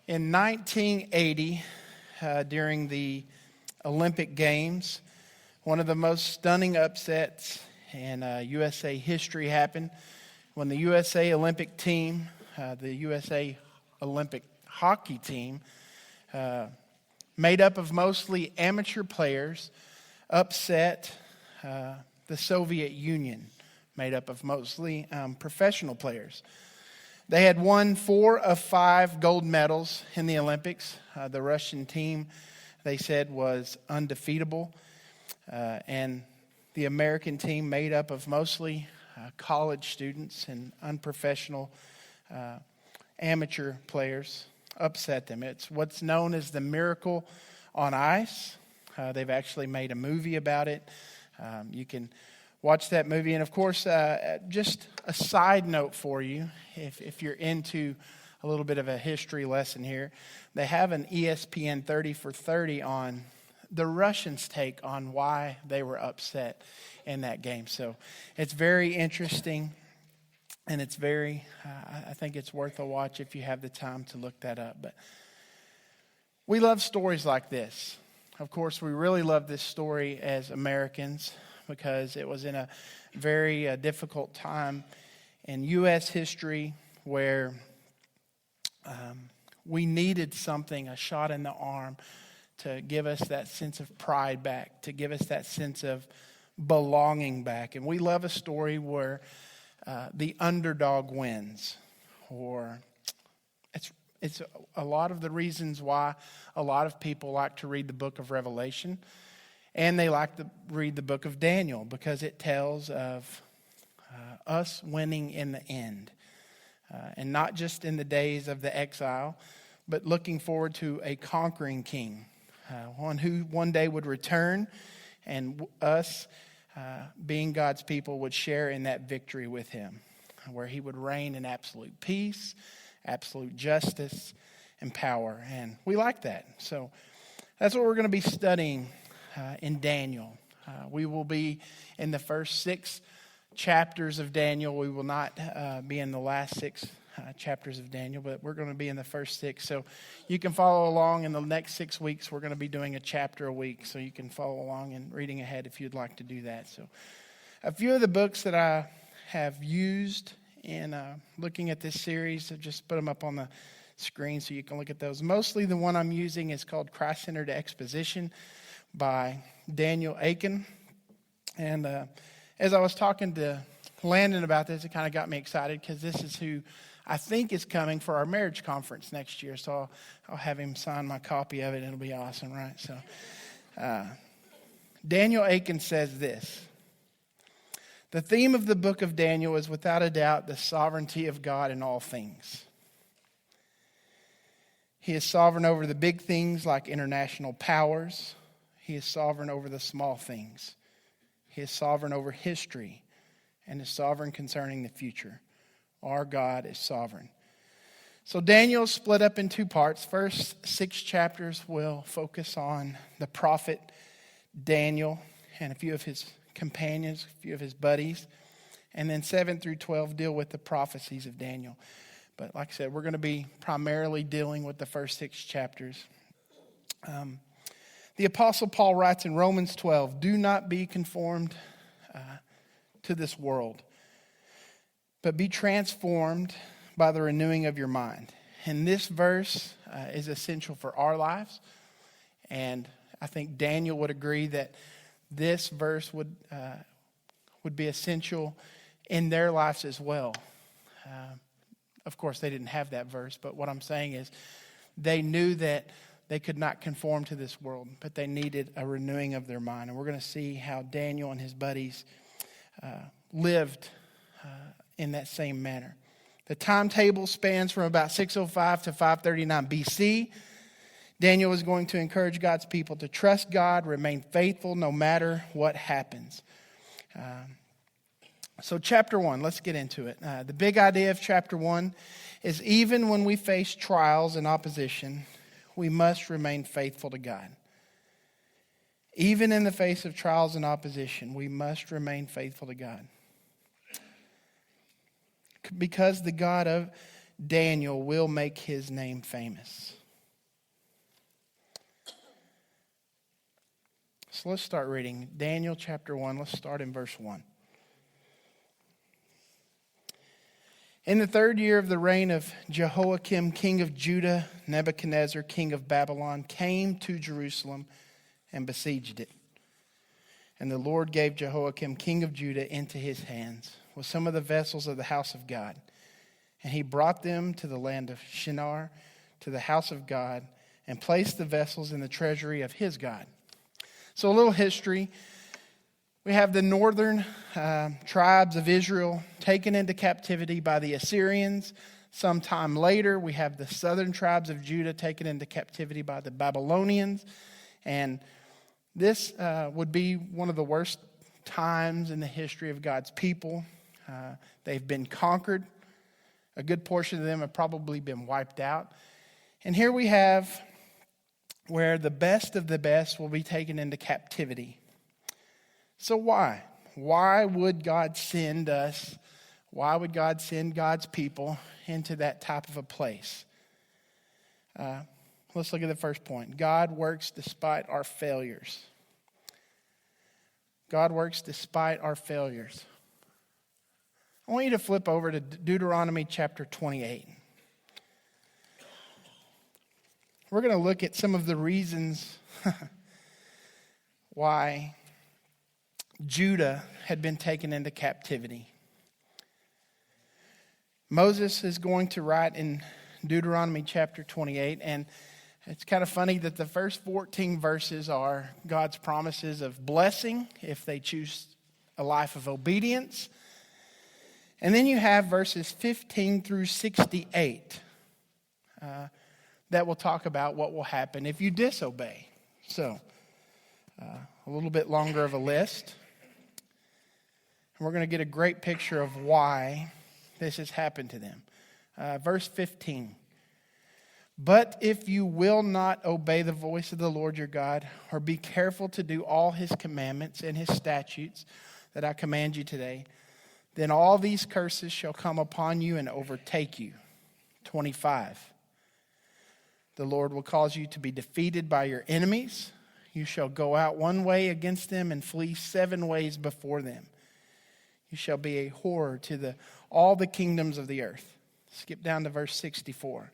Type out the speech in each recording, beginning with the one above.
In 1980, during the Olympic Games, one of the most stunning upsets in USA history happened when the USA Olympic team, the USA Olympic hockey team, made up of mostly amateur players, upset the Soviet Union, made up of mostly professional players. They had won 4 of 5 gold medals in the Olympics. The Russian team, they said, was undefeatable. And the American team, made up of mostly college students and unprofessional amateur players, upset them. It's what's known as the Miracle on Ice. They've actually made a movie about it. You can watch that movie. And of course, just a side note for you, if you're into a little bit of a history lesson here, they have an ESPN 30 for 30 on the Russians' take on why they were upset in that game. So it's very interesting, and it's very, I think it's worth a watch if you have the time to look that up. But we love stories like this. Of course, we really love this story as Americans because it was in a very difficult time in U.S. history where we needed something, a shot in the arm, to give us that sense of pride back, to give us that sense of belonging back. And we love a story where the underdog wins, or it's a lot of the reasons why a lot of people like to read the book of Revelation, and they like to read the book of Daniel because it tells of us winning in the end. And not just in the days of the exile, but looking forward to a conquering king, one who one day would return, and us, being God's people, would share in that victory with him, where he would reign in absolute peace, absolute justice, and power. And we like that. So that's what we're going to be studying in Daniel. We will be in the first 6 chapters of Daniel. We will not be in the last 6 chapters of Daniel, but we're going to be in the first 6. So you can follow along in the next 6 weeks. We're going to be doing a chapter a week, so you can follow along and reading ahead if you'd like to do that. So a few of the books that I have used in looking at this series, I've just put them up on the screen so you can look at those. Mostly the one I'm using is called Christ-Centered Exposition by Daniel Akin. And as I was talking to Landon about this, it kind of got me excited because this is who I think is coming for our marriage conference next year. So I'll have him sign my copy of it. It'll be awesome, right? So Daniel Akin says this: the theme of the book of Daniel is without a doubt the sovereignty of God in all things. He is sovereign over the big things like international powers. He is sovereign over the small things. He is sovereign over history and is sovereign concerning the future. Our God is sovereign. So Daniel is split up in 2 parts. First 6 chapters will focus on the prophet Daniel and a few of his companions, a few of his buddies. And then 7 through 12 deal with the prophecies of Daniel. But like I said, we're going to be primarily dealing with the first 6 chapters. The Apostle Paul writes in Romans 12, do not be conformed to this world, but be transformed by the renewing of your mind. And this verse is essential for our lives. And I think Daniel would agree that this verse would be essential in their lives as well. Of course, they didn't have that verse, but what I'm saying is they knew that they could not conform to this world, but they needed a renewing of their mind. And we're going to see how Daniel and his buddies lived in that same manner. The timetable spans from about 605 to 539 BC. Daniel is going to encourage God's people to trust God, remain faithful no matter what happens. So chapter 1, let's get into it. The big idea of chapter 1 is even when we face trials and opposition, we must remain faithful to God. Even in the face of trials and opposition, we must remain faithful to God. Because the God of Daniel will make his name famous. So let's start reading. Daniel chapter 1. Let's start in verse 1. In the 3rd year of the reign of Jehoiakim, king of Judah, Nebuchadnezzar, king of Babylon, came to Jerusalem and besieged it. And the Lord gave Jehoiakim, king of Judah, into his hands with some of the vessels of the house of God. And he brought them to the land of Shinar, to the house of God, and placed the vessels in the treasury of his God. So a little history. We have the northern tribes of Israel taken into captivity by the Assyrians. Sometime later, we have the southern tribes of Judah taken into captivity by the Babylonians. And this would be one of the worst times in the history of God's people. They've been conquered. A good portion of them have probably been wiped out. And here we have where the best of the best will be taken into captivity. So why? Why would God send us? Why would God send God's people into that type of a place? Let's look at the first point. God works despite our failures. God works despite our failures. I want you to flip over to Deuteronomy chapter 28. We're going to look at some of the reasons why Judah had been taken into captivity. Moses is going to write in Deuteronomy chapter 28, and it's kind of funny that the first 14 verses are God's promises of blessing if they choose a life of obedience. And then you have verses 15 through 68 that will talk about what will happen if you disobey. So, a little bit longer of a list. And we're going to get a great picture of why this has happened to them. Verse 15. But if you will not obey the voice of the Lord your God, or be careful to do all his commandments and his statutes that I command you today, then all these curses shall come upon you and overtake you. 25. The Lord will cause you to be defeated by your enemies. You shall go out one way against them and flee 7 ways before them. You shall be a horror to all the kingdoms of the earth. Skip down to verse 64.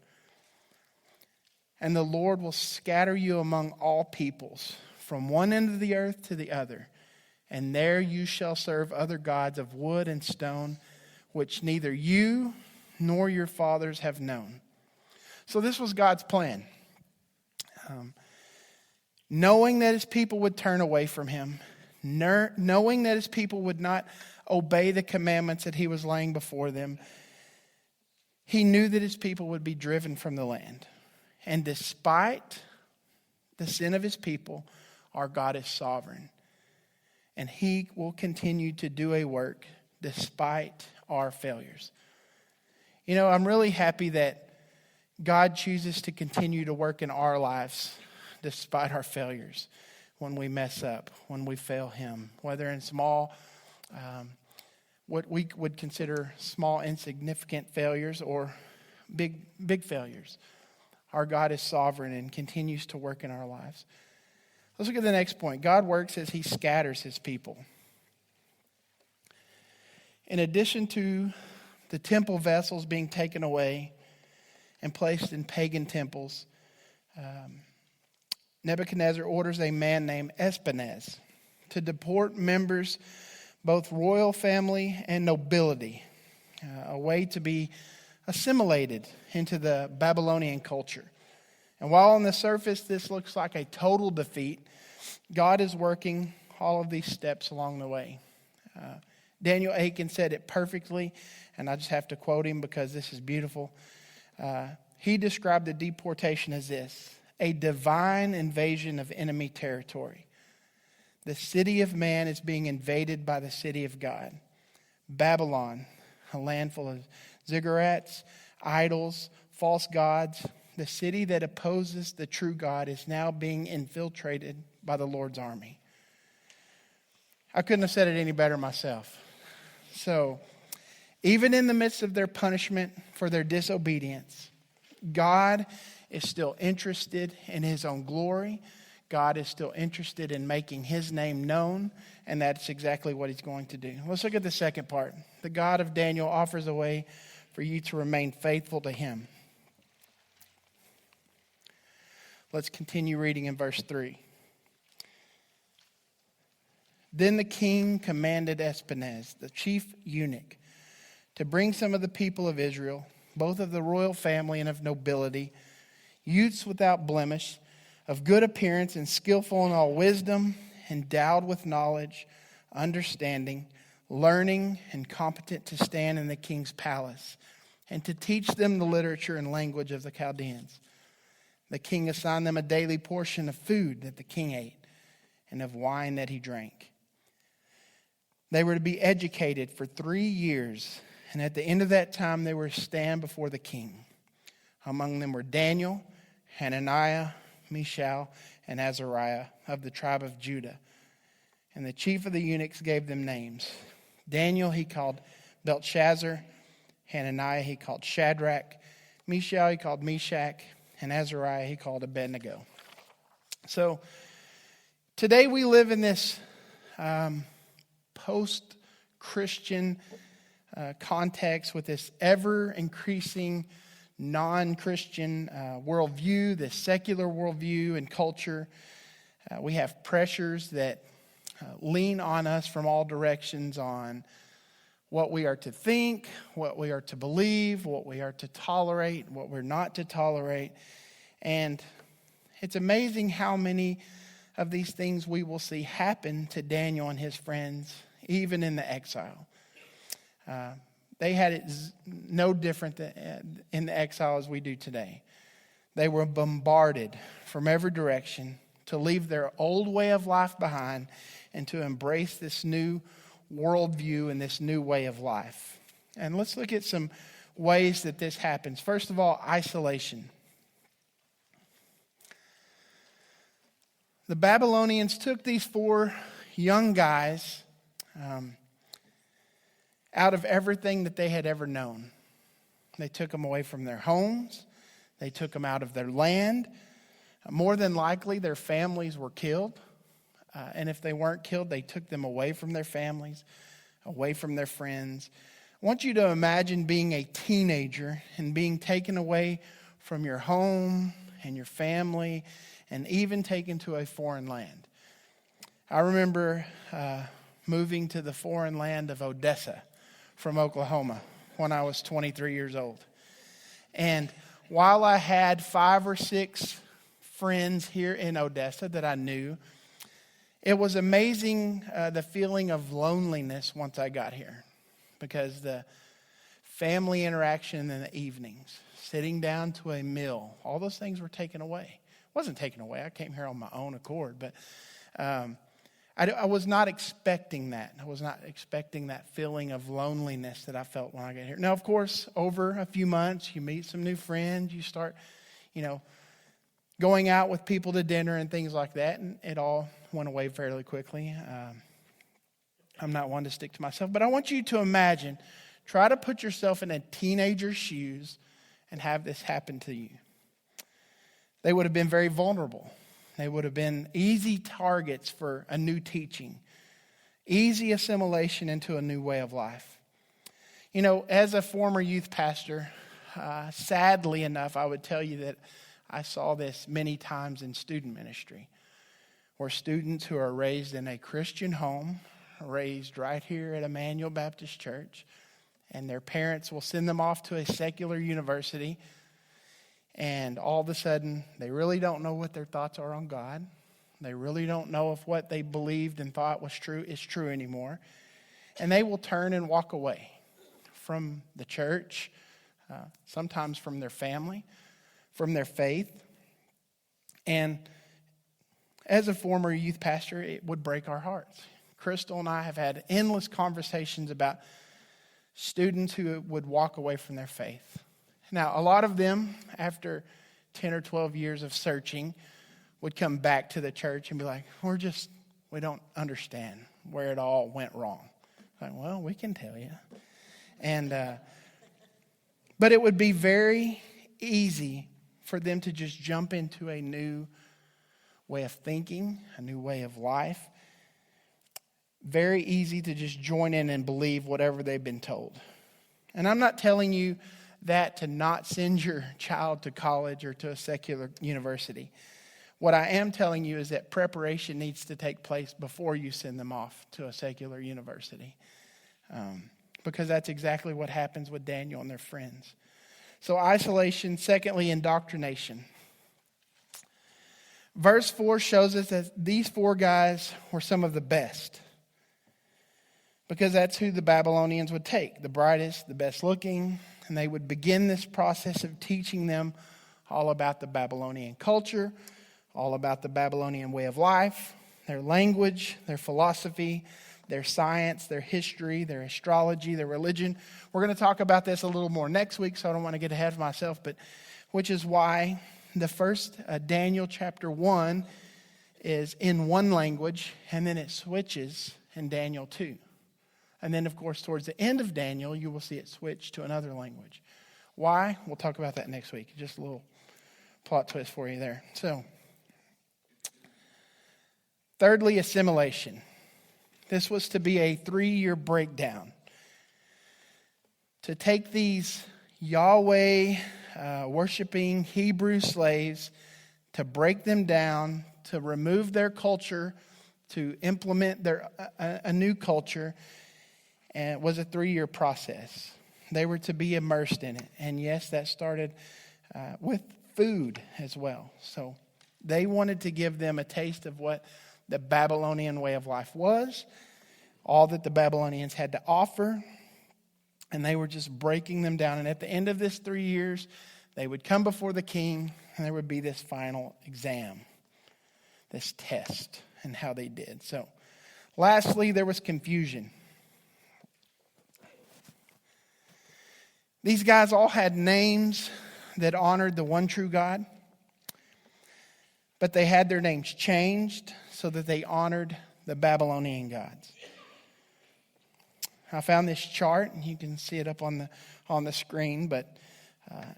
And the Lord will scatter you among all peoples, from one end of the earth to the other. And there you shall serve other gods of wood and stone, which neither you nor your fathers have known. So this was God's plan. Knowing that his people would turn away from him, knowing that his people would not obey the commandments that he was laying before them, he knew that his people would be driven from the land. And despite the sin of his people, our God is sovereign. And he will continue to do a work despite our failures. You know, I'm really happy that God chooses to continue to work in our lives despite our failures. When we mess up, when we fail him, whether in small, what we would consider small, insignificant failures or big failures. Our God is sovereign and continues to work in our lives. Let's look at the next point. God works as he scatters his people. In addition to the temple vessels being taken away and placed in pagan temples, Nebuchadnezzar orders a man named Espenaz to deport members, both royal family and nobility, a way to be assimilated into the Babylonian culture. And while on the surface this looks like a total defeat, God is working all of these steps along the way. Daniel Aiken said it perfectly, and I just have to quote him because this is beautiful. He described the deportation as this: a divine invasion of enemy territory. The city of man is being invaded by the city of God. Babylon, a land full of ziggurats, idols, false gods. The city that opposes the true God is now being infiltrated by the Lord's army. I couldn't have said it any better myself. So, Even in the midst of their punishment for their disobedience, God is still interested in his own glory. God is still interested in making his name known, and that's exactly what he's going to do. Let's look at the second part. The God of Daniel offers a way for you to remain faithful to him. Let's continue reading in verse 3. Then the king commanded Espenaz, the chief eunuch, to bring some of the people of Israel, both of the royal family and of nobility, youths without blemish, of good appearance and skillful in all wisdom, endowed with knowledge, understanding, learning, and competent to stand in the king's palace, and to teach them the literature and language of the Chaldeans. The king assigned them a daily portion of food that the king ate, and of wine that he drank. They were to be educated for 3 years, and at the end of that time they were to stand before the king. Among them were Daniel, Hananiah, Mishael, and Azariah of the tribe of Judah. And the chief of the eunuchs gave them names. Daniel he called Belshazzar, Hananiah he called Shadrach, Mishael he called Meshach, and Azariah he called Abednego. So today we live in this post-Christian context with this ever-increasing non-Christian worldview, this secular worldview and culture. We have pressures that lean on us from all directions on what we are to think, what we are to believe, what we are to tolerate, what we're not to tolerate. And it's amazing how many of these things we will see happen to Daniel and his friends, even in the exile. They had it no different in the exile as we do today. They were bombarded from every direction to leave their old way of life behind and to embrace this new worldview and this new way of life. And let's look at some ways that this happens. First of all, isolation. The Babylonians took these 4 young guys out of everything that they had ever known. They took them away from their homes. They took them out of their land. More than likely, their families were killed. And if they weren't killed, they took them away from their families, away from their friends. I want you to imagine being a teenager and being taken away from your home and your family and even taken to a foreign land. I remember moving to the foreign land of Odessa from Oklahoma when I was 23 years old. And while I had 5 or 6 friends here in Odessa that I knew, it was amazing the feeling of loneliness once I got here, because the family interaction in the evenings, sitting down to a meal, all those things were taken away. It wasn't taken away. I came here on my own accord, but I was not expecting that. I was not expecting that feeling of loneliness that I felt when I got here. Now, of course, over a few months, you meet some new friends. You start, going out with people to dinner and things like that, and it all went away fairly quickly. I'm not one to stick to myself, but I want you to imagine, try to put yourself in a teenager's shoes and have this happen to you. They would have been very vulnerable. They would have been easy targets for a new teaching, easy assimilation into a new way of life. As a former youth pastor, sadly enough, I would tell you that I saw this many times in student ministry, where students who are raised in a Christian home, raised right here at Emmanuel Baptist Church, and their parents will send them off to a secular university, and all of a sudden, they really don't know what their thoughts are on God. They really don't know if what they believed and thought was true is true anymore. And they will turn and walk away from the church, sometimes from their family, from their faith. And as a former youth pastor, it would break our hearts. Crystal and I have had endless conversations about students who would walk away from their faith. Now, a lot of them, after 10 or 12 years of searching, would come back to the church and be like, we don't understand where it all went wrong. Like, well, we can tell you. But it would be very easy for them to just jump into a new way of thinking, a new way of life. Very easy to just join in and believe whatever they've been told. And I'm not telling you that to not send your child to college or to a secular university. What I am telling you is that preparation needs to take place before you send them off to a secular university. Because that's exactly what happens with Daniel and their friends. So isolation, secondly, indoctrination. Verse 4 shows us that these 4 guys were some of the best. Because that's who the Babylonians would take, the brightest, the best looking. And they would begin this process of teaching them all about the Babylonian culture, all about the Babylonian way of life, their language, their philosophy, their science, their history, their astrology, their religion. We're going to talk about this a little more next week, so I don't want to get ahead of myself, but which is why the first Daniel chapter 1 is in one language, and then it switches in Daniel 2. And then, of course, towards the end of Daniel, you will see it switch to another language. Why? We'll talk about that next week. Just a little plot twist for you there. So, thirdly, assimilation. This was to be a 3-year breakdown. To take these Yahweh worshiping Hebrew slaves, to break them down, to remove their culture, to implement a new culture, and it was a 3-year process. They were to be immersed in it. And yes, that started with food as well. So they wanted to give them a taste of what the Babylonian way of life was, all that the Babylonians had to offer, and they were just breaking them down. And at the end of this 3 years, they would come before the king, and there would be this final exam, this test, and how they did. So, lastly, there was confusion. These guys all had names that honored the one true God, but they had their names changed so that they honored the Babylonian gods. I found this chart, and you can see it up on the screen, but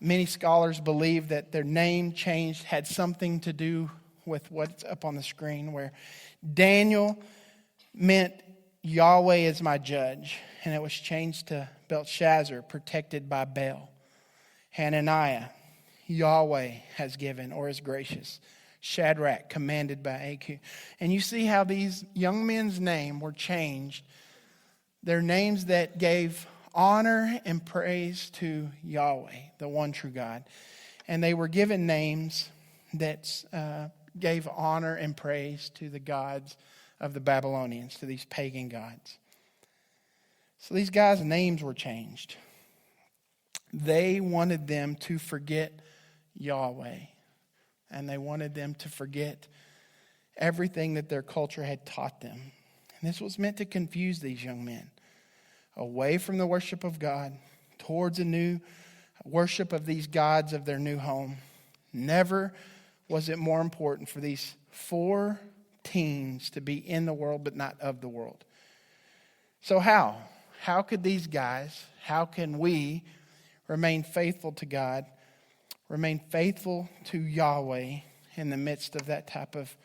many scholars believe that their name change had something to do with what's up on the screen, where Daniel meant Yahweh is my judge, and it was changed to Belshazzar, protected by Baal. Hananiah, Yahweh has given or is gracious. Shadrach, commanded by AQ. And you see how these young men's names were changed. Their names that gave honor and praise to Yahweh, the one true God. And they were given names that gave honor and praise to the gods of the Babylonians, to these pagan gods. So these guys' names were changed. They wanted them to forget Yahweh. And they wanted them to forget everything that their culture had taught them. And this was meant to confuse these young men away from the worship of God towards a new worship of these gods of their new home. Never was it more important for these 4 teens to be in the world but not of the world. So how? How could these guys, how can we remain faithful to God, remain faithful to Yahweh in the midst of that type of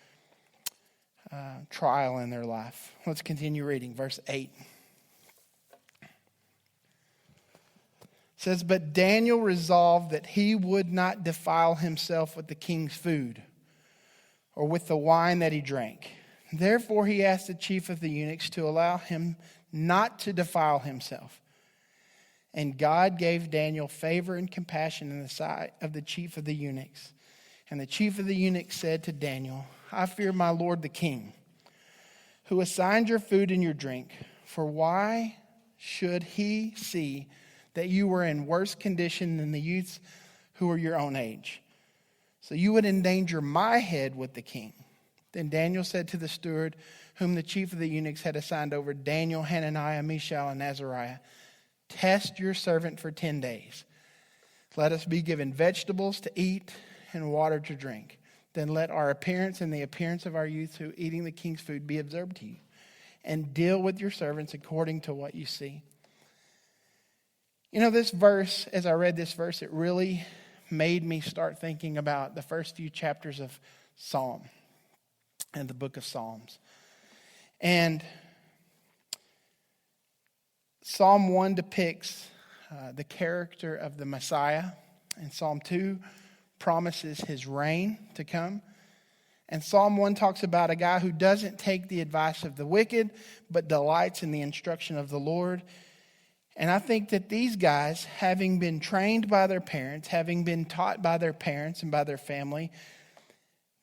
trial in their life? Let's continue reading. Verse 8. It says, "But Daniel resolved that he would not defile himself with the king's food or with the wine that he drank. Therefore he asked the chief of the eunuchs to allow him not to defile himself. And God gave Daniel favor and compassion in the sight of the chief of the eunuchs. And the chief of the eunuchs said to Daniel, I fear my lord the king, who assigned your food and your drink. For why should he see that you were in worse condition than the youths who are your own age? So you would endanger my head with the king." Then Daniel said to the steward, whom the chief of the eunuchs had assigned over Daniel, Hananiah, Mishael, and Azariah, "Test your servant for 10 days. Let us be given vegetables to eat and water to drink. Then let our appearance and the appearance of our youths who eating the king's food be observed to you. And deal with your servants according to what you see." You know, this verse, as I read this verse, it really made me start thinking about the first few chapters of Psalm and the book of Psalms. And Psalm 1 depicts the character of the Messiah, and Psalm 2 promises his reign to come. And Psalm 1 talks about a guy who doesn't take the advice of the wicked, but delights in the instruction of the Lord. And I think that these guys, having been trained by their parents, having been taught by their parents and by their family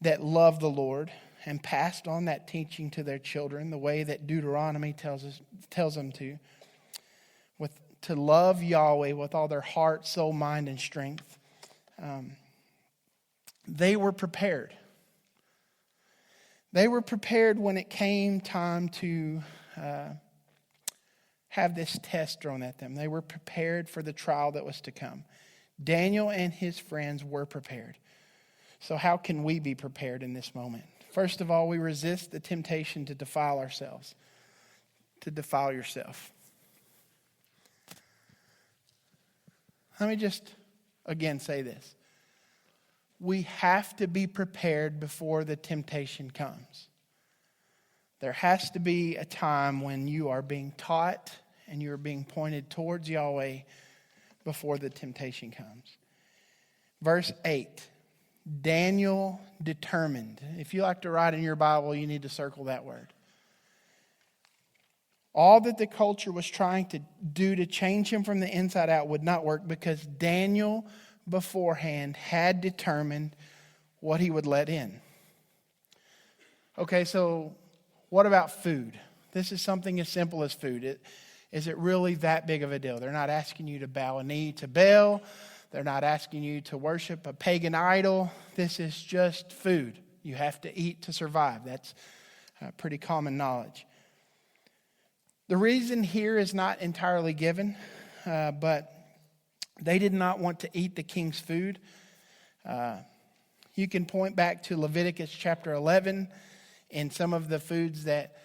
that love the Lord and passed on that teaching to their children the way that Deuteronomy tells them to love Yahweh with all their heart, soul, mind, and strength, they were prepared. They were prepared when it came time to have this test thrown at them. They were prepared for the trial that was to come. Daniel and his friends were prepared. So how can we be prepared in this moment? First of all, we resist the temptation to defile ourselves, to defile yourself. Let me just again say this. We have to be prepared before the temptation comes. There has to be a time when you are being taught and you are being pointed towards Yahweh before the temptation comes. Verse 8, Daniel determined. If you like to write in your Bible, you need to circle that word. All that the culture was trying to do to change him from the inside out would not work because Daniel beforehand had determined what he would let in. Okay, so what about food? This is something as simple as food. Is it really that big of a deal? They're not asking you to bow a knee to Baal. They're not asking you to worship a pagan idol. This is just food. You have to eat to survive. That's pretty common knowledge. The reason here is not entirely given, but they did not want to eat the king's food. You can point back to Leviticus chapter 11 and some of the foods that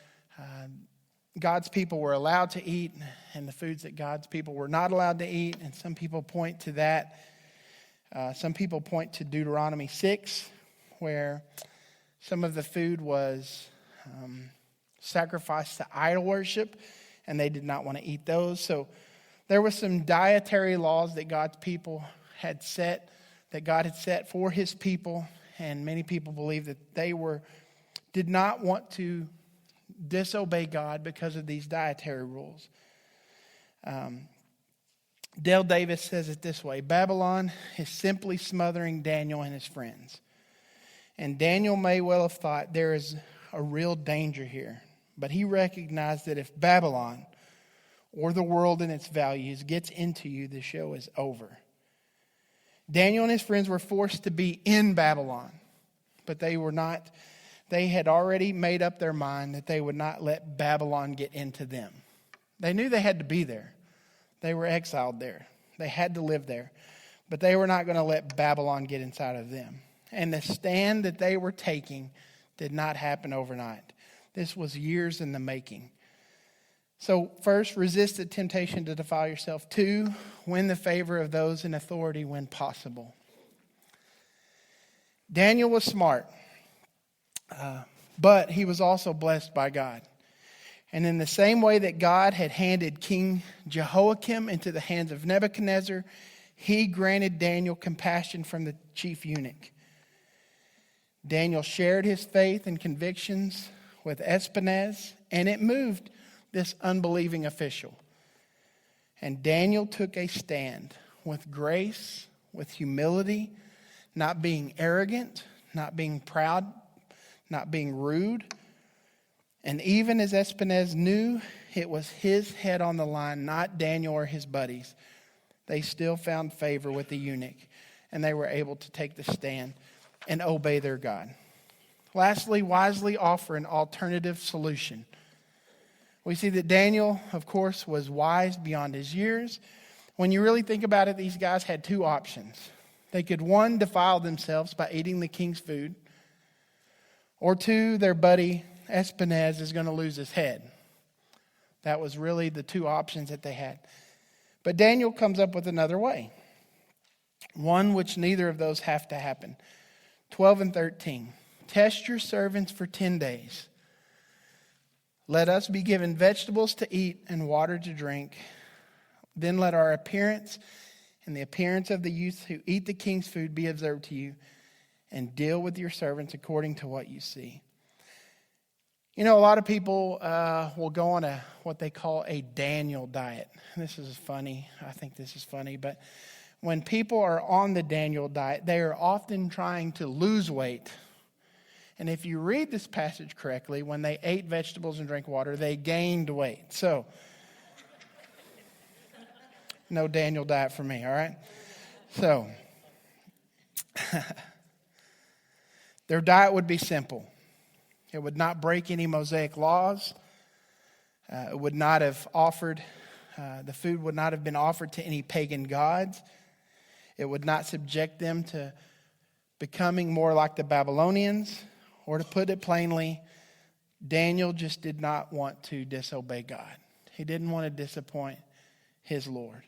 God's people were allowed to eat and the foods that God's people were not allowed to eat. And some people point to that. Some people point to Deuteronomy 6, where some of the food was sacrificed to idol worship, and they did not want to eat those. So there were some dietary laws that God's people had set, that God had set for his people, and many people believe that they did not want to disobey God because of these dietary rules. Dale Davis says it this way: Babylon is simply smothering Daniel and his friends. And Daniel may well have thought there is a real danger here. But he recognized that if Babylon or the world and its values gets into you, the show is over. Daniel and his friends were forced to be in Babylon, but they were not. They had already made up their mind that they would not let Babylon get into them. They knew they had to be there. They were exiled there. They had to live there. But they were not going to let Babylon get inside of them. And the stand that they were taking did not happen overnight. This was years in the making. So first, resist the temptation to defile yourself. 2, win the favor of those in authority when possible. Daniel was smart, but he was also blessed by God. And in the same way that God had handed King Jehoiakim into the hands of Nebuchadnezzar, he granted Daniel compassion from the chief eunuch. Daniel shared his faith and convictions with Espenaz, and it moved this unbelieving official. And Daniel took a stand with grace, with humility, not being arrogant, not being proud, not being rude. And even as Espenaz knew it was his head on the line, not Daniel or his buddies, they still found favor with the eunuch, and they were able to take the stand and obey their God. Lastly, wisely offer an alternative solution. We see that Daniel, of course, was wise beyond his years. When you really think about it, these guys had 2 options. They could, 1, defile themselves by eating the king's food, or 2, their buddy Espenaz is going to lose his head. That was really the 2 options that they had. But Daniel comes up with another way, one which neither of those have to happen. 12 and 13. Test your servants for 10 days. Let us be given vegetables to eat and water to drink. Then let our appearance and the appearance of the youths who eat the king's food be observed to you, and deal with your servants according to what you see. You know, a lot of people will go on what they call a Daniel diet. This is funny. I think this is funny. But when people are on the Daniel diet, they are often trying to lose weight. And if you read this passage correctly, when they ate vegetables and drank water, they gained weight. So, no Daniel diet for me, all right? So, their diet would be simple. It would not break any Mosaic laws. It would not have offered, the food would not have been offered to any pagan gods. It would not subject them to becoming more like the Babylonians. Or to put it plainly, Daniel just did not want to disobey God. He didn't want to disappoint his Lord.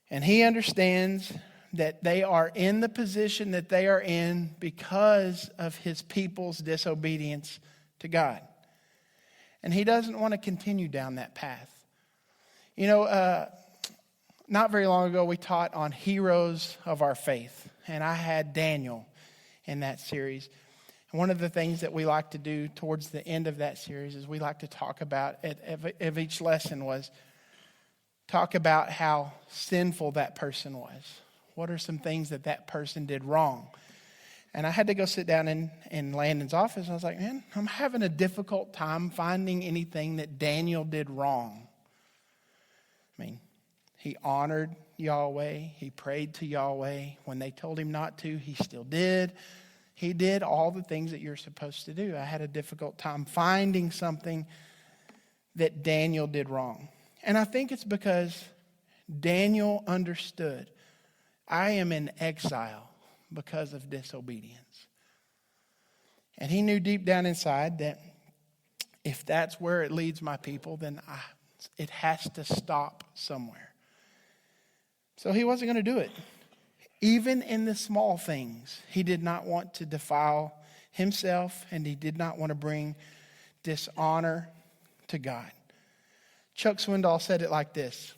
And he understands that they are in the position that they are in because of his people's disobedience to God. And he doesn't want to continue down that path. You know, not very long ago we taught on heroes of our faith. And I had Daniel in that series. And one of the things that we like to do towards the end of that series is we like to talk about, of each lesson was, talk about how sinful that person was. What are some things that person did wrong? And I had to go sit down in Landon's office. And I was like, man, I'm having a difficult time finding anything that Daniel did wrong. I mean, he honored Yahweh. He prayed to Yahweh. When they told him not to, he still did. He did all the things that you're supposed to do. I had a difficult time finding something that Daniel did wrong. And I think it's because Daniel understood, I am in exile because of disobedience. And he knew deep down inside that if that's where it leads my people, then it has to stop somewhere. So he wasn't going to do it. Even in the small things, he did not want to defile himself, and he did not want to bring dishonor to God. Chuck Swindoll said it like this: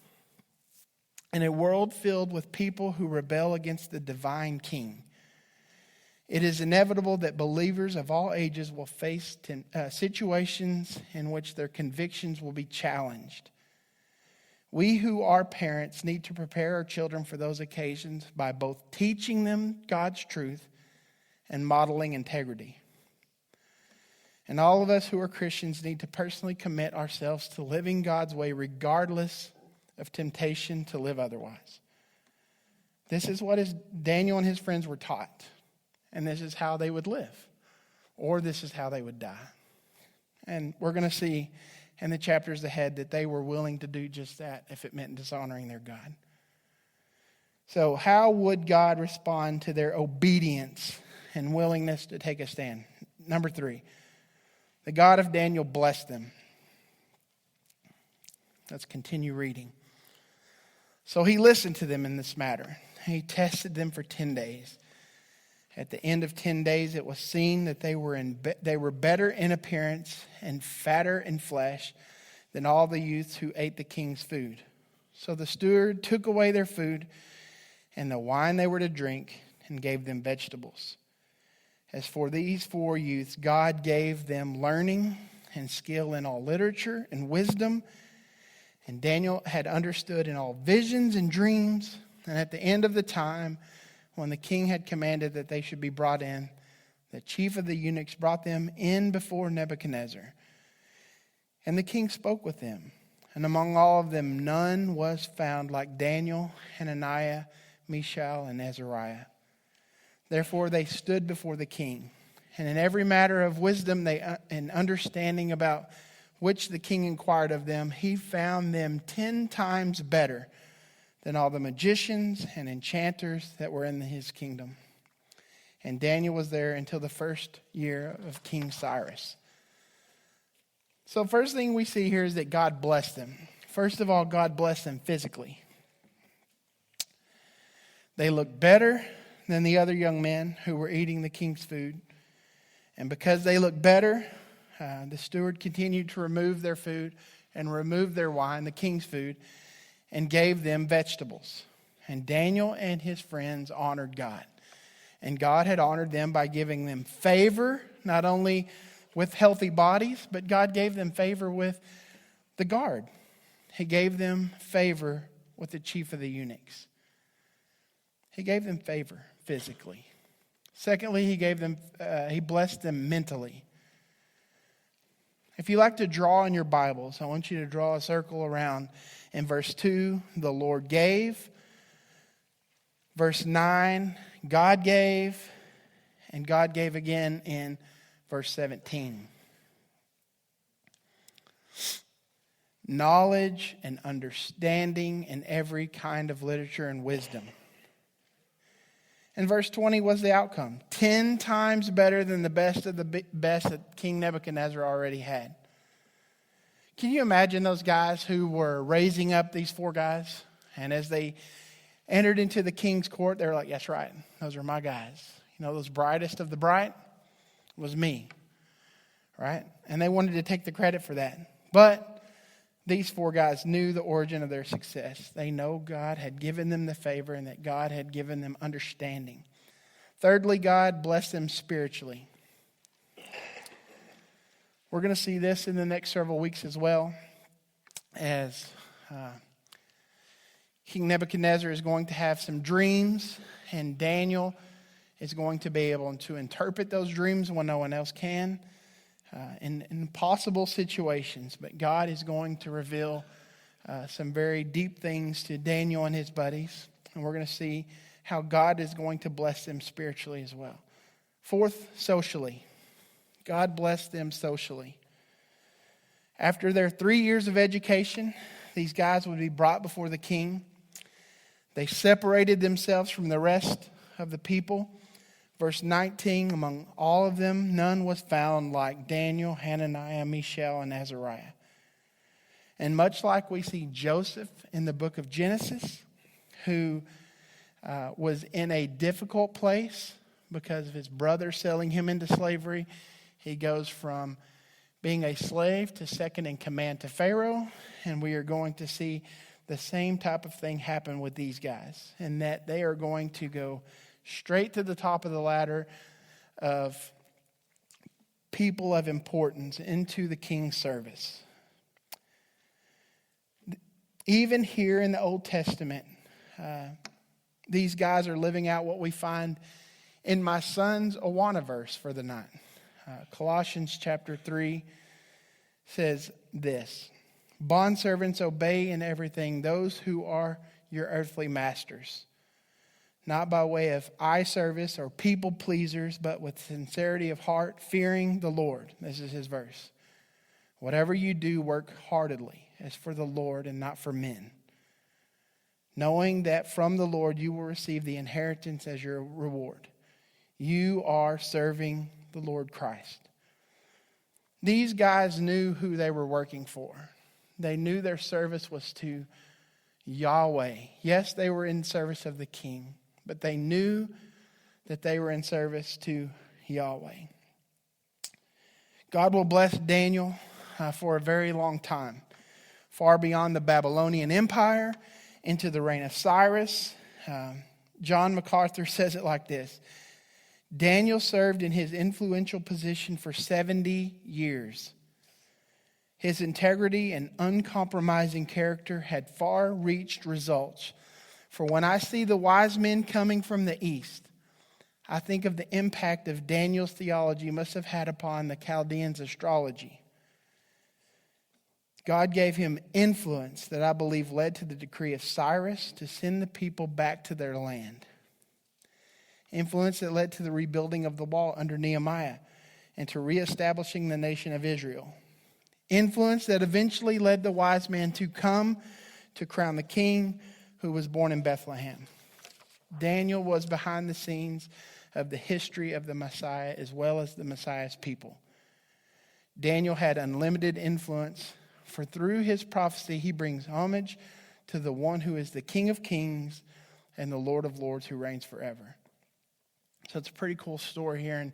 in a world filled with people who rebel against the divine king, it is inevitable that believers of all ages will face situations in which their convictions will be challenged. We who are parents need to prepare our children for those occasions by both teaching them God's truth and modeling integrity. And all of us who are Christians need to personally commit ourselves to living God's way regardless of temptation to live otherwise. This is what Daniel and his friends were taught. And this is how they would live. Or this is how they would die. And we're going to see in the chapters ahead that they were willing to do just that if it meant dishonoring their God. So how would God respond to their obedience and willingness to take a stand? Number 3, the God of Daniel blessed them. Let's continue reading. So he listened to them in this matter. He tested them for 10 days. At the end of 10 days, it was seen that they were better in appearance and fatter in flesh than all the youths who ate the king's food. So the steward took away their food and the wine they were to drink and gave them vegetables. As for these 4 youths, God gave them learning and skill in all literature and wisdom. And Daniel had understood in all visions and dreams. And at the end of the time, when the king had commanded that they should be brought in, the chief of the eunuchs brought them in before Nebuchadnezzar. And the king spoke with them. And among all of them, none was found like Daniel, Hananiah, Mishael, and Azariah. Therefore they stood before the king. And in every matter of wisdom and understanding about which the king inquired of them, he found them 10 times better than all the magicians and enchanters that were in his kingdom. And Daniel was there until the first year of King Cyrus. So first thing we see here is that God blessed them. First of all, God blessed them physically. They looked better than the other young men who were eating the king's food. And because they looked better, the steward continued to remove their food and remove their wine, the king's food, and gave them vegetables. And Daniel and his friends honored God. And God had honored them by giving them favor, not only with healthy bodies, but God gave them favor with the guard. He gave them favor with the chief of the eunuchs. He gave them favor physically. Secondly, he blessed them mentally. If you like to draw in your Bibles, I want you to draw a circle around in verse 2, the Lord gave. Verse 9, God gave. And God gave again in verse 17. Knowledge and understanding and every kind of literature and wisdom. And verse 20 was the outcome. 10 times better than the best of the best that King Nebuchadnezzar already had. Can you imagine those guys who were raising up these 4 guys? And as they entered into the king's court, they were like, that's right, those are my guys. You know, those brightest of the bright was me. Right? And they wanted to take the credit for that. But these 4 guys knew the origin of their success. They know God had given them the favor and that God had given them understanding. Thirdly, God blessed them spiritually. We're going to see this in the next several weeks as well, as King Nebuchadnezzar is going to have some dreams, and Daniel is going to be able to interpret those dreams when no one else can. In impossible situations, but God is going to reveal some very deep things to Daniel and his buddies, and we're going to see how God is going to bless them spiritually as well. Fourth, socially. God blessed them socially. After their 3 years of education, these guys would be brought before the king. They separated themselves from the rest of the people. Verse 19, among all of them, none was found like Daniel, Hananiah, Mishael, and Azariah. And much like we see Joseph in the book of Genesis, who was in a difficult place because of his brother selling him into slavery. He goes from being a slave to second in command to Pharaoh. And we are going to see the same type of thing happen with these guys, and that they are going to go straight to the top of the ladder of people of importance into the king's service. Even here in the Old Testament, these guys are living out what we find in my son's Awana verse for the night. Colossians chapter 3 says this: Bondservants, obey in everything those who are your earthly masters, not by way of eye service or people pleasers, but with sincerity of heart, fearing the Lord. This is his verse. Whatever you do, work heartily, as for the Lord and not for men, knowing that from the Lord you will receive the inheritance as your reward. You are serving the Lord Christ. These guys knew who they were working for. They knew their service was to Yahweh. Yes, they were in service of the king, but they knew that they were in service to Yahweh. God will bless Daniel for a very long time, far beyond the Babylonian Empire, into the reign of Cyrus. John MacArthur says it like this: Daniel served in his influential position for 70 years. His integrity and uncompromising character had far-reached results. For when I see the wise men coming from the east, I think of the impact of Daniel's theology must have had upon the Chaldeans' astrology. God gave him influence that I believe led to the decree of Cyrus to send the people back to their land. Influence that led to the rebuilding of the wall under Nehemiah and to reestablishing the nation of Israel. Influence that eventually led the wise men to come to crown the king who was born in Bethlehem. Daniel was behind the scenes of the history of the Messiah as well as the Messiah's people. Daniel had unlimited influence For through his prophecy he brings homage to the one who is the King of kings and the Lord of lords, who reigns forever. So it's a pretty cool story here in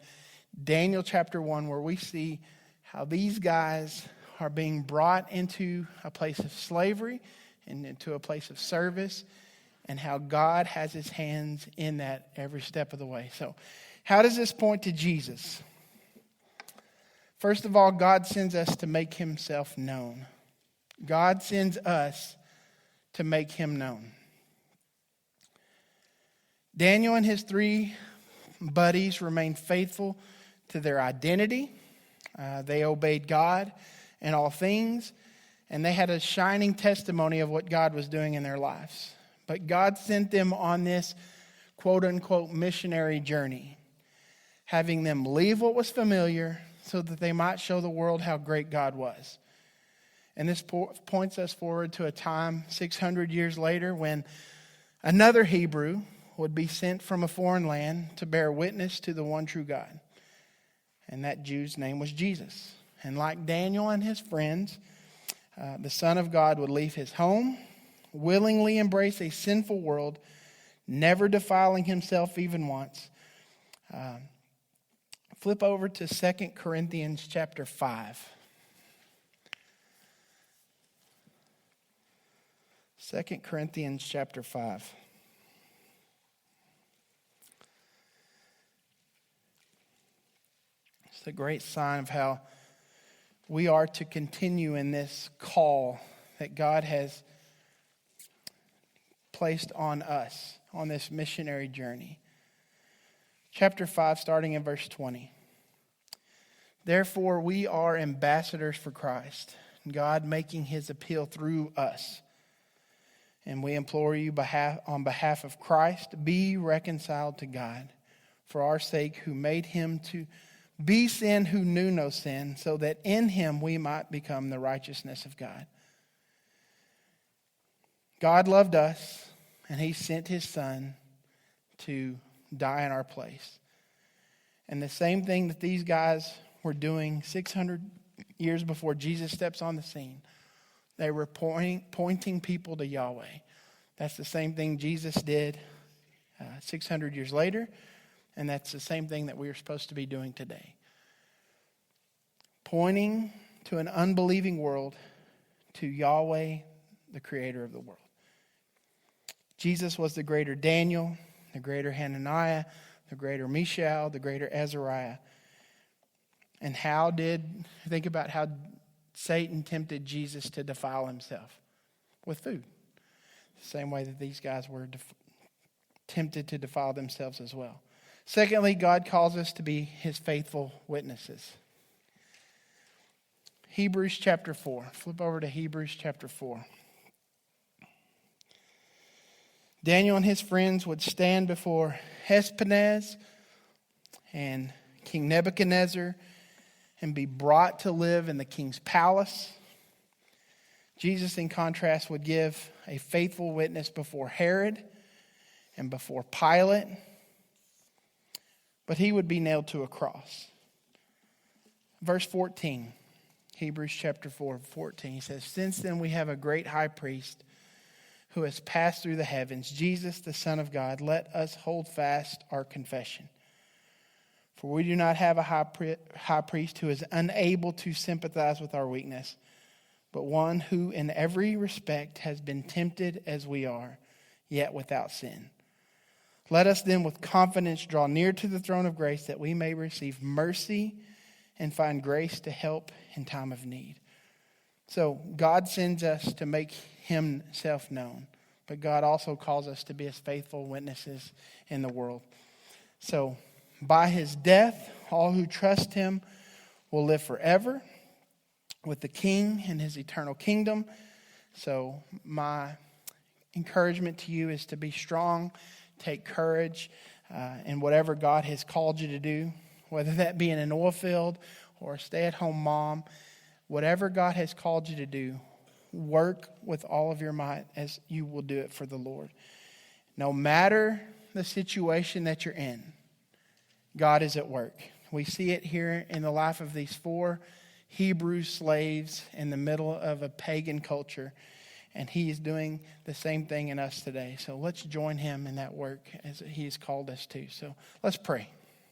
Daniel chapter 1, where we see how these guys are being brought into a place of slavery and into a place of service, and how God has his hands in that every step of the way. So how does this point to Jesus? First of all, God sends us to make himself known. God sends us to make him known. Daniel and his 3 buddies remained faithful to their identity. They obeyed God in all things, and they had a shining testimony of what God was doing in their lives. But God sent them on this quote-unquote missionary journey, having them leave what was familiar so that they might show the world how great God was. And this points us forward to a time 600 years later when another Hebrew would be sent from a foreign land to bear witness to the one true God. And that Jew's name was Jesus. And like Daniel and his friends, the Son of God would leave his home, willingly embrace a sinful world, never defiling himself even once. Flip over to 2 Corinthians chapter 5. 2 Corinthians chapter 5. It's a great sign of how we are to continue in this call that God has placed on us on this missionary journey. Chapter 5, starting in verse 20. Therefore, we are ambassadors for Christ, God making his appeal through us. And we implore you on behalf of Christ, be reconciled to God for our sake, who made him to be sin who knew no sin, so that in him we might become the righteousness of God. God loved us, and he sent his Son to die in our place. And the same thing that these guys were doing 600 years before Jesus steps on the scene, they were pointing people to Yahweh. That's the same thing Jesus did 600 years later, and that's the same thing that we are supposed to be doing today. Pointing to an unbelieving world to Yahweh, the creator of the world. Jesus was the greater Daniel, the greater Hananiah, the greater Mishael, the greater Azariah. And think about how Satan tempted Jesus to defile himself with food. The same way that these guys were tempted to defile themselves as well. Secondly, God calls us to be his faithful witnesses. Hebrews chapter 4. Flip over to Hebrews chapter 4. Daniel and his friends would stand before Hespinaz and King Nebuchadnezzar and be brought to live in the king's palace. Jesus, in contrast, would give a faithful witness before Herod and before Pilate, but he would be nailed to a cross. Verse 14, Hebrews chapter 4, 14, he says, "Since then we have a great high priest who has passed through the heavens, Jesus, the Son of God, let us hold fast our confession. For we do not have a high priest who is unable to sympathize with our weakness, but one who in every respect has been tempted as we are, yet without sin. Let us then with confidence draw near to the throne of grace, that we may receive mercy and find grace to help in time of need." So God sends us to make himself known, but God also calls us to be his faithful witnesses in the world. So by his death, all who trust him will live forever with the King in his eternal kingdom. So my encouragement to you is to be strong, take courage in whatever God has called you to do, whether that be in an oil field or a stay-at-home mom. Whatever God has called you to do, work with all of your might as you will do it for the Lord. No matter the situation that you're in, God is at work. We see it here in the life of these 4 Hebrew slaves in the middle of a pagan culture. And he is doing the same thing in us today. So let's join him in that work as he has called us to. So let's pray.